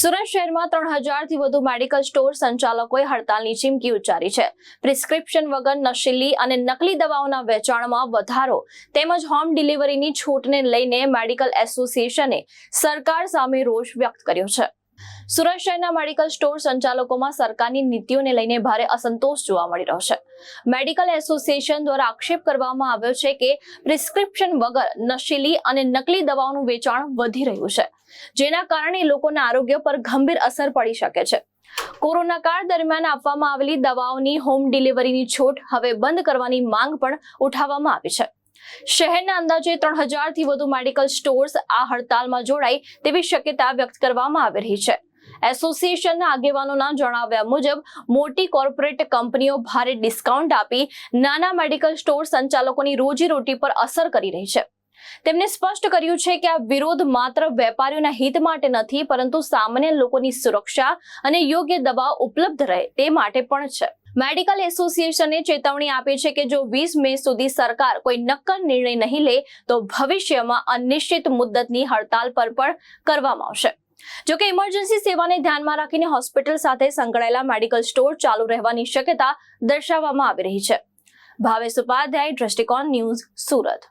સુરત શહેરમાં 3000 થી વધુ મેડિકલ સ્ટોર સંચાલકોએ હડતાલની ચીમકી ઉચ્ચારી છે। પ્રિસ્ક્રિપ્શન વગર નશીલી અને નકલી દવાઓના વેચાણમાં વધારો તેમજ હોમ ડિલિવરીની છૂટને લઈને મેડિકલ એસોસિએશને સરકાર સામે રોષ વ્યક્ત કર્યો છે। સુરત શહેરના મેડિકલ સ્ટોર સંચાલકોમાં સરકારની નીતિઓને લઈને ભારે અસંતોષ જોવા મળી રહ્યો છે। મેડિકલ એસોસિએશન દ્વારા આક્ષેપ કરવામાં આવ્યો છે કે પ્રિસ્ક્રિપ્શન વગર નશીલી અને નકલી દવાઓનું વેચાણ વધી રહ્યું છે, જેના કારણે લોકોના આરોગ્ય પર ગંભીર અસર પડી શકે છે। કોરોના કાળ દરમિયાન આપવામાં આવેલી દવાઓની હોમ ડિલિવરીની છૂટ હવે બંધ કરવાની માંગ પણ ઉઠાવવામાં આવી છે। શહેરના અંદાજે 3000 થી વધુ મેડિકલ સ્ટોર્સ આ હડતાલમાં જોડાય તેવી શક્યતા વ્યક્ત કરવામાં આવી રહી છે। એસોસિએશનના આગેવાનોના જણાવ્યા મુજબ મોટી કોર્પોરેટ કંપનીઓ ભારે ડિસ્કાઉન્ટ આપી નાના મેડિકલ સ્ટોર સંચાલકોની રોજીરોટી પર અસર કરી રહી છે। તેમણે સ્પષ્ટ કર્યું છે કે આ વિરોધ માત્ર વેપારીઓના હિત માટે નથી, પરંતુ સામાન્ય લોકોની સુરક્ષા અને યોગ્ય દવા ઉપલબ્ધ રહે તે માટે પણ છે। મેડિકલ એસોસિએશને ચેતવણી આપી છે કે જો 20 મે સુધી સરકાર કોઈ નક્કર નિર્ણય નહીં લે તો ભવિષ્યમાં અનિશ્ચિત મુદ્દતની હડતાલ પર પણ કરવામાં આવશે। જો કે ઇમરજન્સી સેવાને ધ્યાનમાં રાખીને હોસ્પિટલ સાથે સંકળાયેલા મેડિકલ સ્ટોર ચાલુ રહેવાની શક્યતા દર્શાવવામાં આવી રહી છે। ભાવેશ ઉપાધ્યાય, દ્રષ્ટિકોણ ન્યૂઝ, સુરત।